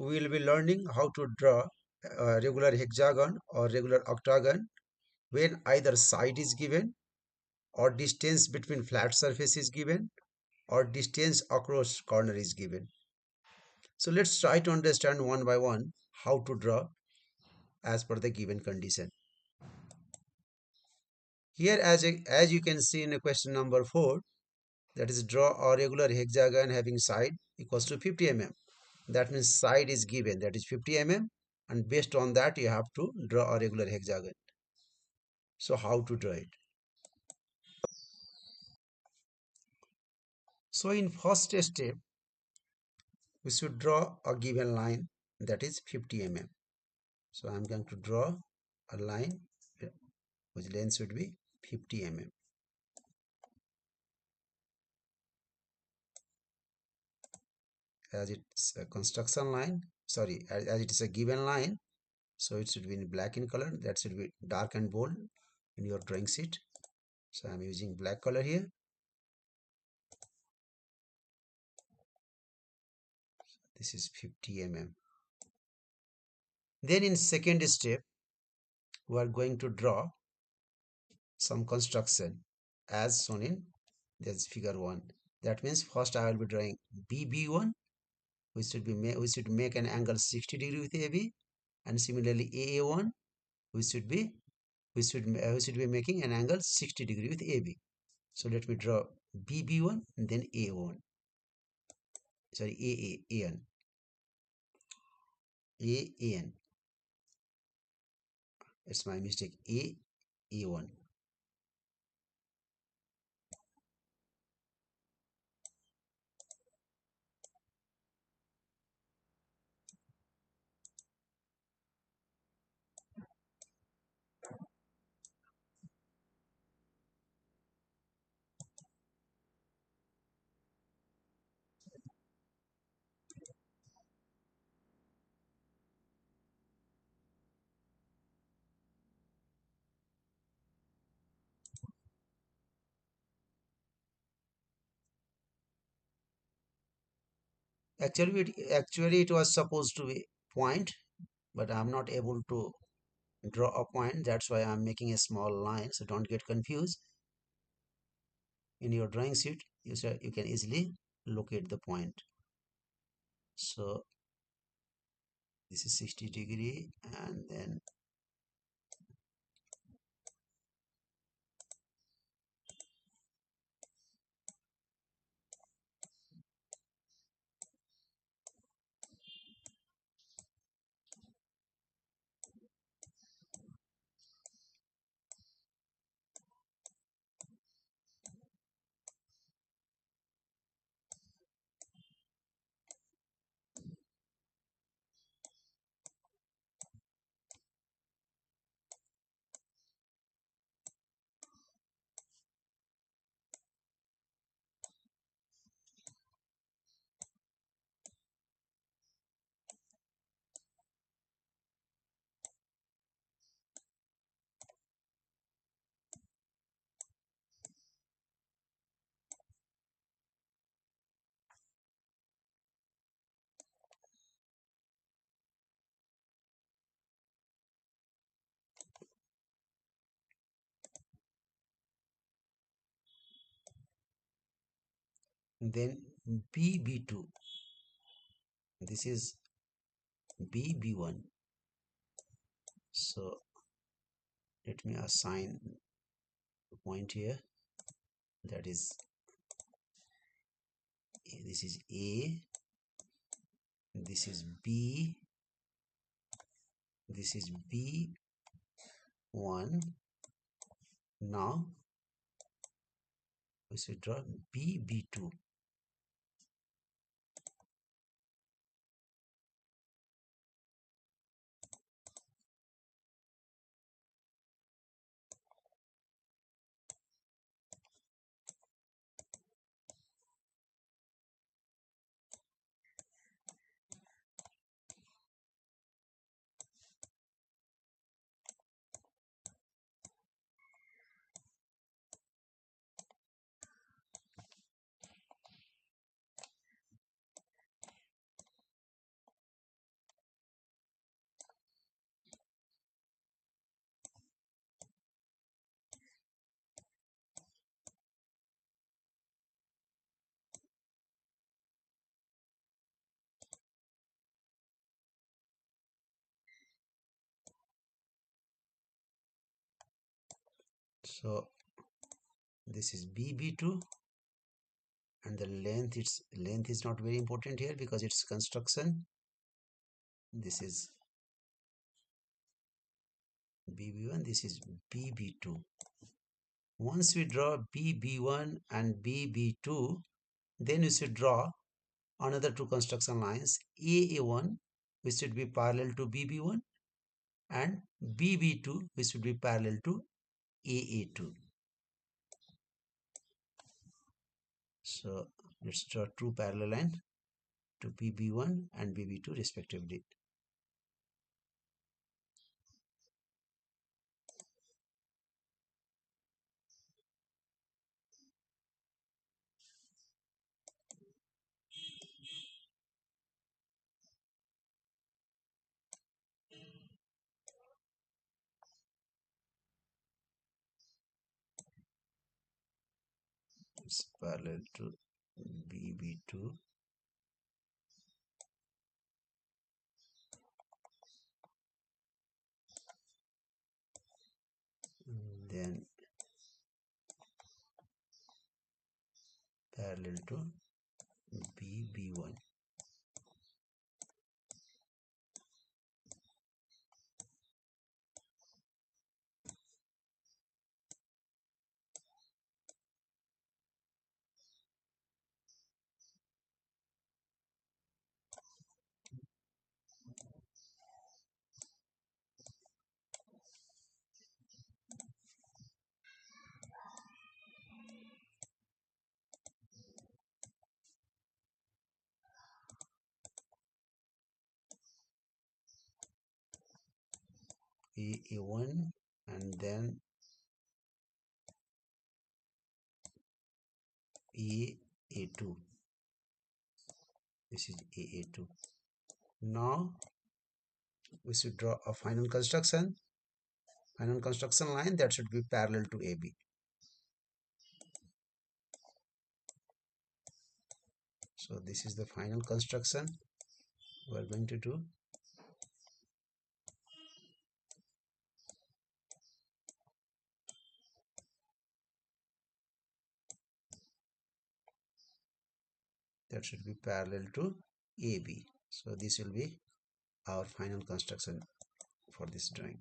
we will be learning how to draw a regular hexagon or regular octagon when either side is given, or distance between flat surface is given, or distance across corner is given. So let's try to understand one by one how to draw as per the given condition. Here, as you can see in the question number 4, that is, draw a regular hexagon having side equals to 50 mm. That means side is given, that is 50 mm, and based on that you have to draw a regular hexagon. So how to draw it? So in first step, we should draw a given line, that is 50 mm. So I'm going to draw a line whose length should be 50 mm. As it's a construction line, sorry, as it is a given line, so it should be in black in color. That should be dark and bold in your drawing sheet. So I'm using black color here. This is 50 mm. Then in second step, we are going to draw some construction as shown in this figure 1. That means first I will be drawing BB1, we should make an angle 60 degree with AB, and similarly AA1, we should be making an angle 60 degree with AB. So let me draw BB1 and then A1. Sorry, AN. It's my mistake. A1. Actually it was supposed to be point, but I'm not able to draw a point. That's why I'm making a small line. So don't get confused. In your drawing sheet, you can easily locate the point. So this is 60 degree, and then BB2. This is BB1. So let me assign the point here. That is, this is A, this is B, this is B1. Now we should draw BB2. So this is BB2, and the length is not very important here because it's construction. This is BB1, this is BB2. Once we draw BB1 and BB2, then we should draw another two construction lines. AA1 which should be parallel to BB1, and BB2 which should be parallel to AA2. So let's draw two parallel lines to BB1 and BB2 respectively. It's parallel to BB2, then parallel to BB1. AA1 and then AA2. This is AA2. Now we should draw a final construction line that should be parallel to AB. So this is the final construction we are going to do. That should be parallel to AB. So this will be our final construction for this drawing.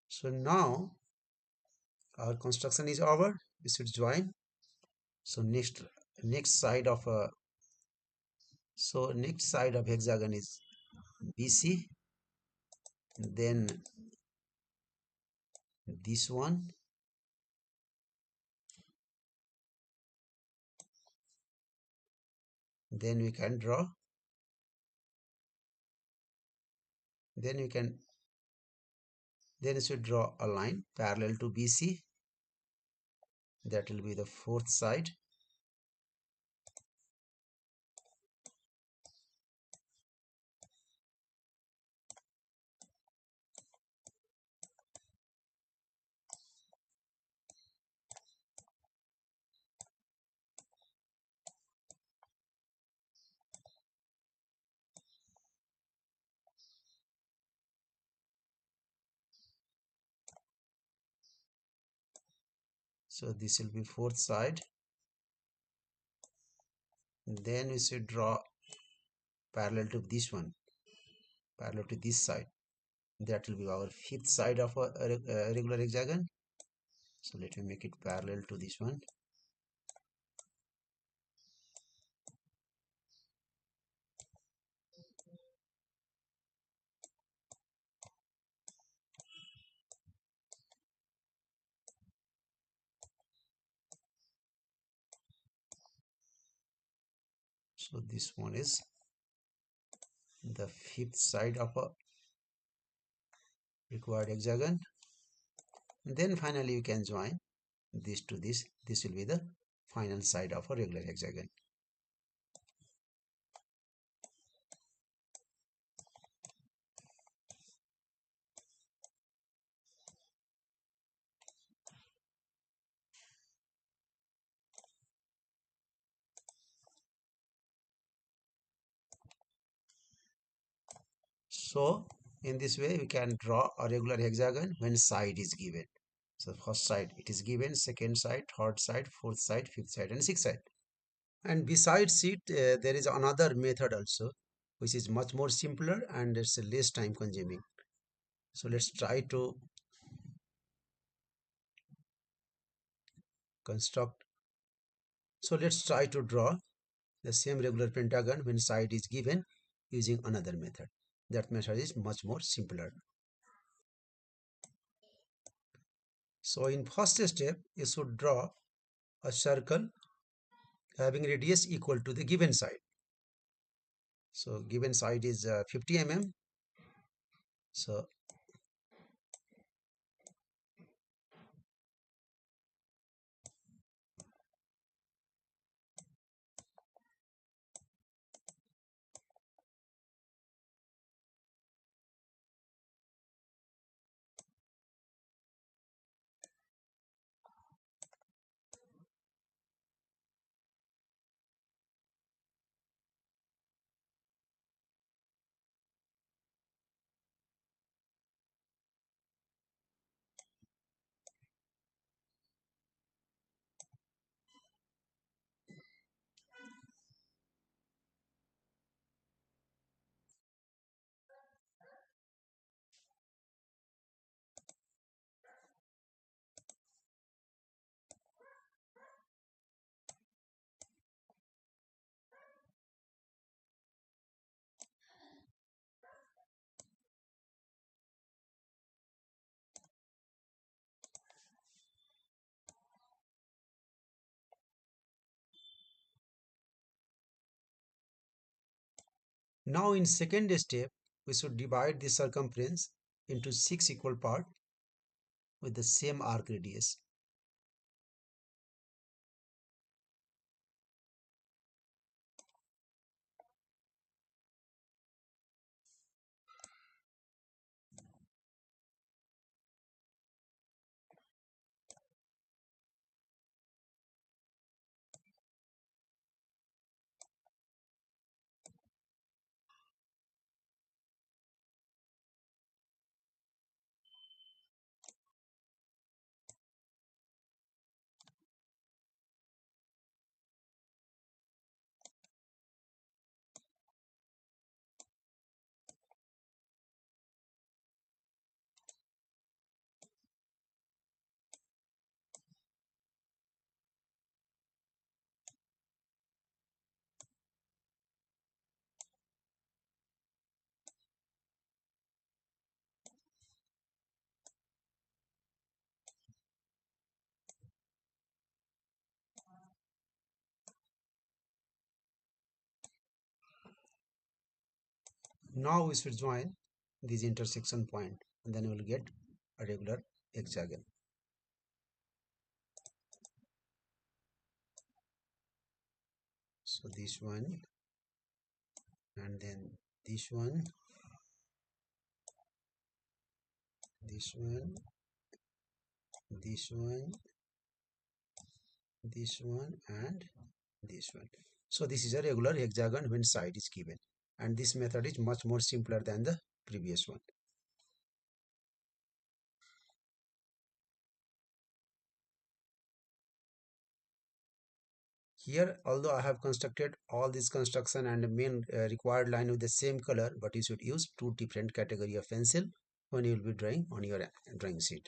So now our construction is over. We should join. So next side of hexagon is BC, then this one, then we can draw, then we should draw a line parallel to BC. That will be the fourth side. So this will be fourth side. Then we should draw parallel to this one, parallel to this side. That will be our fifth side of a regular hexagon. So let me make it parallel to this one. So this one is the fifth side of a required hexagon. And then finally you can join this to this. This will be the final side of a regular hexagon. So In this way, we can draw a regular hexagon when side is given. So first side it is given, second side, third side, fourth side, fifth side, and sixth side. And besides it, there is another method also, which is much more simpler and it's less time consuming. So let's try to construct. So let's try to draw the same regular pentagon when side is given using another method. That method is much more simpler. So in first step, you should draw a circle having radius equal to the given side. So given side is 50 mm. So now in second step, we should divide the circumference into 6 equal parts with the same arc radius. Now we should join these intersection point and then we will get a regular hexagon. So this one and then this one, this one, this one, this one, and this one. So this is a regular hexagon when side is given, and this method is much more simpler than the previous one. Here, although I have constructed all this construction and the main required line with the same color, but you should use two different category of pencil when you will be drawing on your drawing sheet.